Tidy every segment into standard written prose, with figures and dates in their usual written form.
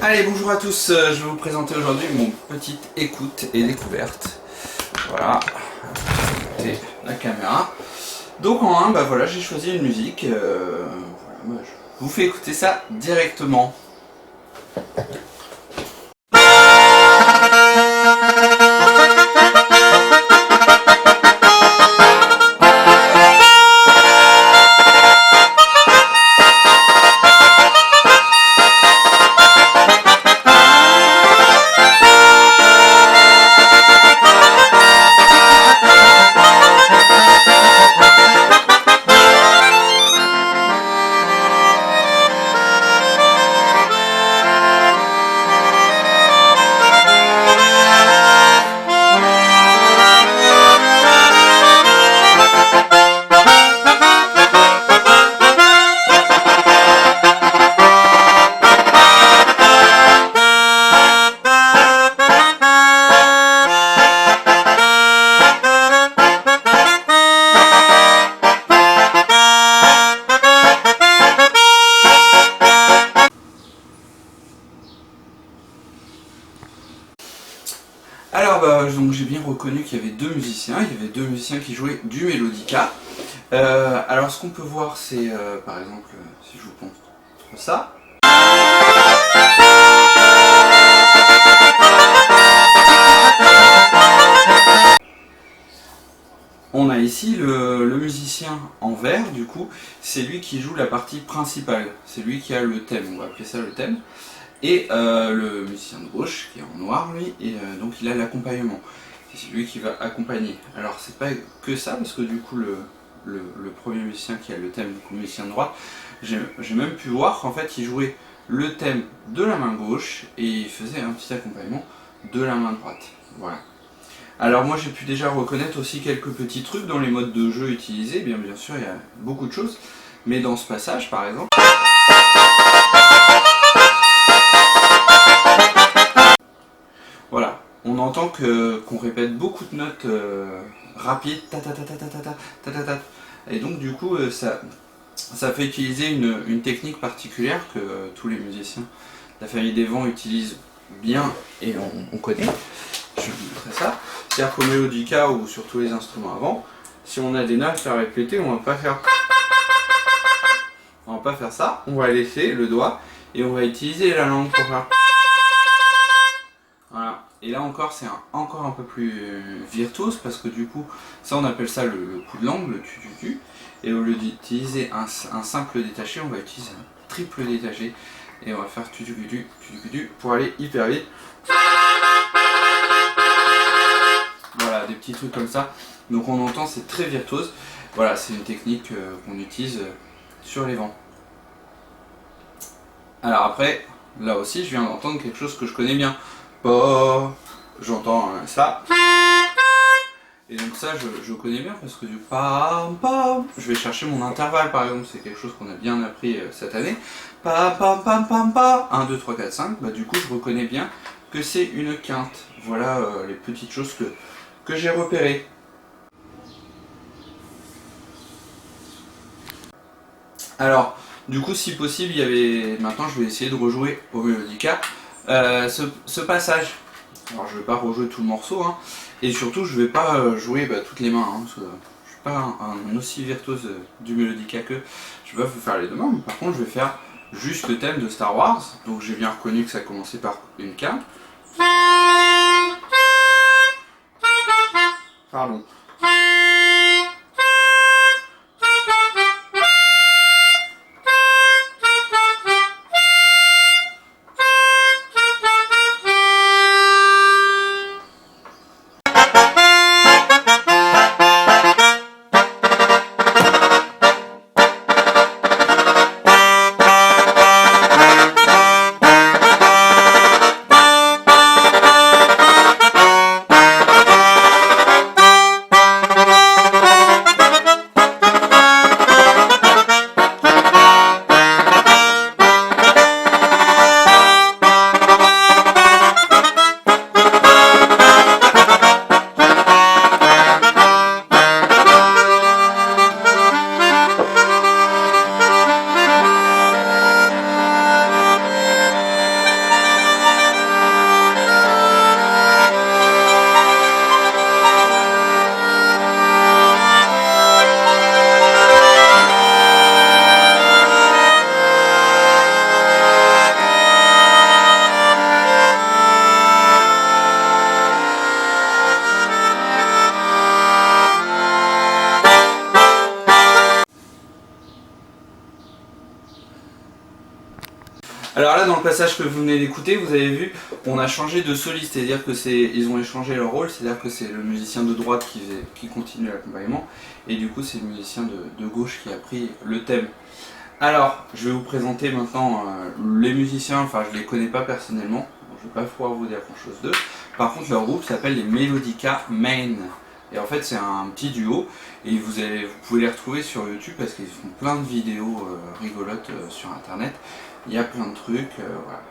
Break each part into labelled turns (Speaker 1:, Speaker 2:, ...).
Speaker 1: Allez, bonjour à tous, je vais vous présenter aujourd'hui mon petite écoute et découverte. Voilà, écoutez la caméra. Donc en 1, bah voilà, j'ai choisi une musique, voilà, je vous fais écouter ça directement. Alors donc j'ai bien reconnu qu'il y avait deux musiciens, qui jouaient du mélodica. Alors ce qu'on peut voir c'est par exemple si je vous montre ça. On a ici le musicien en vert, du coup c'est lui qui joue la partie principale, c'est lui qui a le thème, on va appeler ça le thème. Et le musicien de gauche, qui est en noir lui, et donc il a l'accompagnement. C'est lui qui va accompagner. Alors c'est pas que ça, parce que du coup le premier musicien qui a le thème, du coup le musicien de droite, j'ai même pu voir qu'en fait il jouait le thème de la main gauche, et il faisait un petit accompagnement de la main droite. Voilà. Alors moi j'ai pu déjà reconnaître aussi quelques petits trucs dans les modes de jeu utilisés, bien sûr il y a beaucoup de choses, mais dans ce passage par exemple, voilà, on entend qu'on répète beaucoup de notes rapides, ta ta ta ta ta ta ta ta ta ta, et donc du coup ça fait utiliser une technique particulière que tous les musiciens de la famille des vents utilisent bien et on connaît. Je vais vous montrer ça. C'est-à-dire qu'au mélodica ou sur tous les instruments avant, si on a des notes à répéter, on va pas faire ça, on va laisser le doigt et on va utiliser la langue pour faire. Voilà. Et là encore c'est encore un peu plus virtuose parce que du coup ça on appelle ça le coup de langue, le tu. Et au lieu d'utiliser un simple détaché, on va utiliser un triple détaché et on va faire tu pour aller hyper vite. Voilà, des petits trucs comme ça. Donc on entend, c'est très virtuose. Voilà, c'est une technique qu'on utilise sur les vents. Alors après, là aussi, je viens d'entendre quelque chose que je connais bien. J'entends ça. Et donc ça, je connais bien parce que du pam pam, je vais chercher mon intervalle par exemple. C'est quelque chose qu'on a bien appris cette année. Pam pam pam pam pam. 1, 2, 3, 4, 5. Bah, du coup, je reconnais bien que c'est une quinte. Voilà les petites choses que j'ai repérées. Alors, du coup, si possible, il y avait. Maintenant, je vais essayer de rejouer au mélodica ce passage. Alors, je vais pas rejouer tout le morceau, hein, et surtout, je vais pas jouer toutes les mains, hein, parce que je suis pas un aussi virtuose du mélodica que je vais vous faire les deux mains. Mais par contre, je vais faire juste le thème de Star Wars. Donc, j'ai bien reconnu que ça commençait par une quinte. Pardon. Alors là, dans le passage que vous venez d'écouter, vous avez vu, on a changé de soliste, c'est-à-dire que ils ont échangé leur rôle, c'est-à-dire que c'est le musicien de droite qui continue l'accompagnement, et du coup c'est le musicien de gauche qui a pris le thème. Alors, je vais vous présenter maintenant les musiciens, enfin je les connais pas personnellement, je vais pas pouvoir vous dire grand-chose d'eux. Par contre, leur groupe s'appelle les Melodica Main. Et en fait, c'est un petit duo, et vous pouvez les retrouver sur YouTube parce qu'ils font plein de vidéos rigolotes sur internet. Il y a plein de trucs, voilà.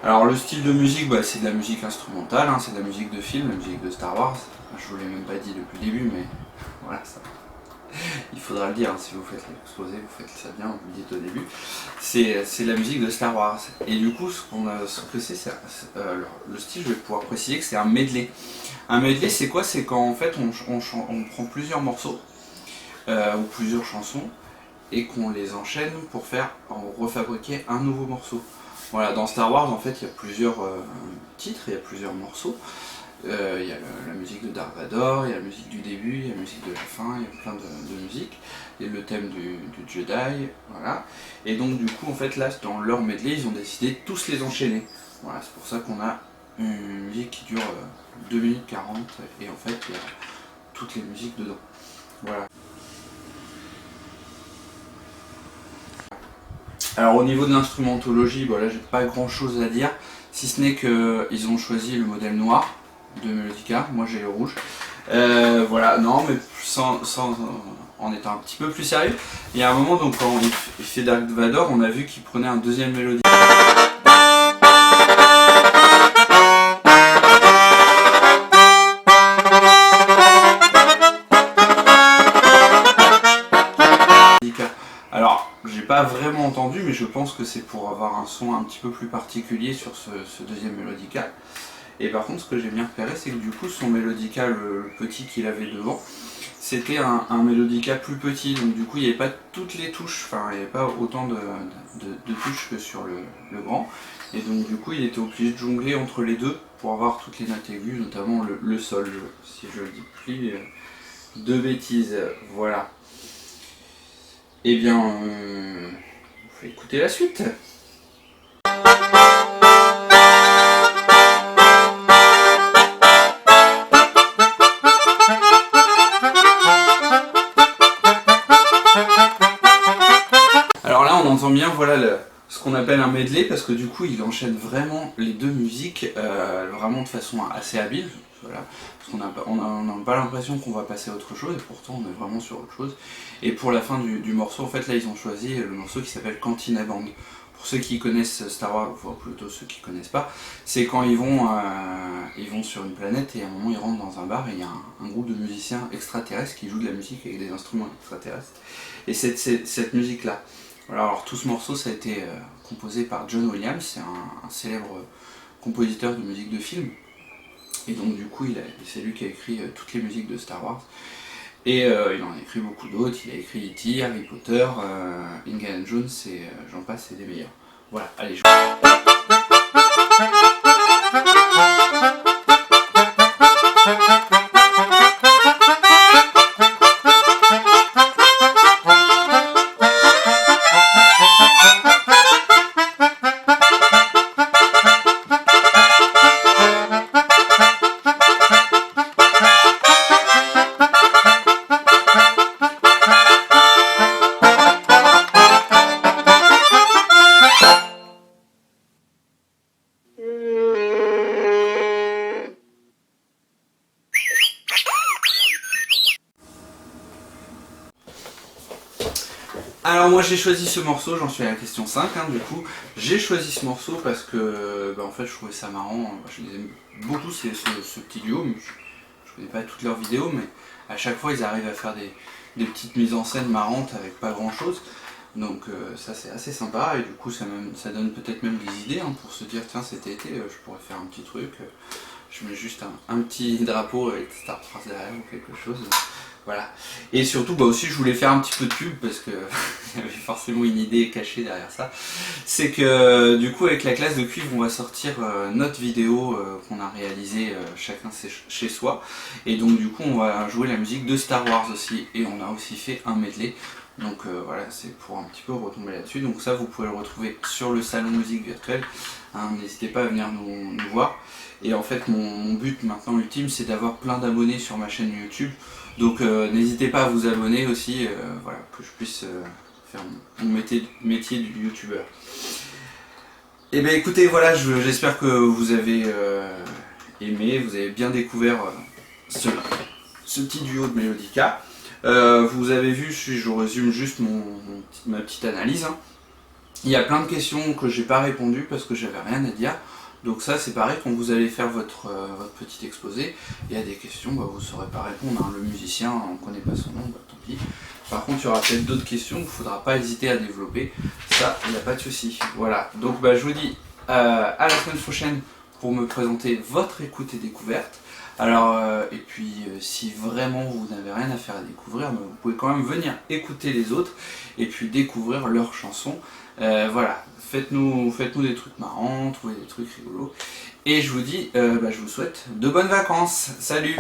Speaker 1: Alors le style de musique, bah, c'est de la musique instrumentale, hein, c'est de la musique de film, la musique de Star Wars. Je vous l'ai même pas dit depuis le début, mais voilà, ça. Il faudra le dire, hein, si vous faites l'exposé, vous faites ça bien, vous le dites au début. C'est la musique de Star Wars. Et du coup, ce que c'est, le style, je vais pouvoir préciser que c'est un medley. Un medley, c'est quoi? C'est quand en fait on prend plusieurs morceaux ou plusieurs chansons et qu'on les enchaîne pour refabriquer un nouveau morceau. Voilà, dans Star Wars, en fait, il y a plusieurs titres, il y a plusieurs morceaux. Il y a la musique de Dark Vador, il y a la musique du début, il y a la musique de la fin, il y a plein de musiques. Il y a le thème du Jedi, voilà. Et donc du coup, en fait, là, dans leur medley, ils ont décidé de tous les enchaîner. Voilà, c'est pour ça qu'on a une musique qui dure 2 minutes 40, et en fait, il y a toutes les musiques dedans. Voilà. Alors au niveau de l'instrumentologie, bon, là j'ai pas grand chose à dire, si ce n'est qu'ils ont choisi le modèle noir de Melodica, moi j'ai le rouge. Voilà, non mais en étant un petit peu plus sérieux, il y a un moment donc quand il fait Dark Vador, on a vu qu'il prenait un deuxième mélodie. Alors, j'ai pas vraiment entendu, mais je pense que c'est pour avoir un son un petit peu plus particulier sur ce deuxième mélodica. Et par contre, ce que j'ai bien repéré, c'est que du coup, son mélodica, le petit qu'il avait devant, c'était un mélodica plus petit. Donc du coup, il n'y avait pas toutes les touches, enfin, il n'y avait pas autant de touches que sur le grand. Et donc du coup, il était obligé de jongler entre les deux pour avoir toutes les notes aiguës, notamment le sol, si je le dis plus de bêtises. Voilà. Eh bien, on va écouter la suite. Alors là, on entend bien, voilà, ce qu'on appelle un medley, parce que du coup, il enchaîne vraiment les deux musiques, vraiment de façon assez habile. Voilà, parce qu'on n'a pas l'impression qu'on va passer à autre chose, et pourtant on est vraiment sur autre chose. Et pour la fin du morceau, en fait, là, ils ont choisi le morceau qui s'appelle Cantina Band. Pour ceux qui connaissent Star Wars, enfin plutôt ceux qui connaissent pas, c'est quand ils vont sur une planète et à un moment ils rentrent dans un bar et il y a un groupe de musiciens extraterrestres qui jouent de la musique avec des instruments extraterrestres. Et c'est cette musique-là. Voilà, alors tout ce morceau, ça a été composé par John Williams, c'est un célèbre compositeur de musique de film. Et donc du coup, c'est lui qui a écrit toutes les musiques de Star Wars. Et il en a écrit beaucoup d'autres, il a écrit E.T., Harry Potter, Indiana Jones et j'en passe, c'est des meilleurs. Voilà, allez, Alors moi j'ai choisi ce morceau, j'en suis à la question 5 hein, du coup. J'ai choisi ce morceau parce que en fait je trouvais ça marrant, je les aime beaucoup ce petit duo, mais je connais pas toutes leurs vidéos, mais à chaque fois ils arrivent à faire des petites mises en scène marrantes avec pas grand chose. Donc ça c'est assez sympa et du coup ça donne peut-être même des idées hein, pour se dire tiens cet été je pourrais faire un petit truc, je mets juste un petit drapeau avec Star Wars derrière ou quelque chose. Voilà. Et surtout, aussi, je voulais faire un petit peu de pub parce que il y avait forcément une idée cachée derrière ça. C'est que du coup, avec la classe de cuivre, on va sortir notre vidéo qu'on a réalisée chacun chez soi. Et donc, du coup, on va jouer la musique de Star Wars aussi. Et on a aussi fait un medley Donc voilà, c'est pour un petit peu retomber là-dessus. Donc ça, vous pouvez le retrouver sur le salon musique virtuel. Hein, n'hésitez pas à venir nous voir. Et en fait, mon but maintenant ultime, c'est d'avoir plein d'abonnés sur ma chaîne YouTube. Donc n'hésitez pas à vous abonner aussi, voilà, que je puisse faire mon métier du youtubeur. Et bien écoutez, voilà, j'espère que vous avez aimé, vous avez bien découvert ce petit duo de Melodica. Vous avez vu, je résume juste ma petite analyse. Hein. Il y a plein de questions que j'ai pas répondu parce que j'avais rien à dire. Donc ça c'est pareil, quand vous allez faire votre petit exposé, il y a des questions, bah, vous ne saurez pas répondre. Hein. Le musicien, on ne connaît pas son nom, bah, tant pis. Par contre, il y aura peut-être d'autres questions qu'il ne faudra pas hésiter à développer. Ça, il n'y a pas de souci. Voilà, donc bah, je vous dis à la semaine prochaine pour me présenter votre écoute et découverte. Alors, et puis si vraiment vous n'avez rien à faire à découvrir, bah, vous pouvez quand même venir écouter les autres et puis découvrir leurs chansons. Voilà, faites-nous des trucs marrants, trouvez des trucs rigolos. Et je vous dis, je vous souhaite de bonnes vacances. Salut!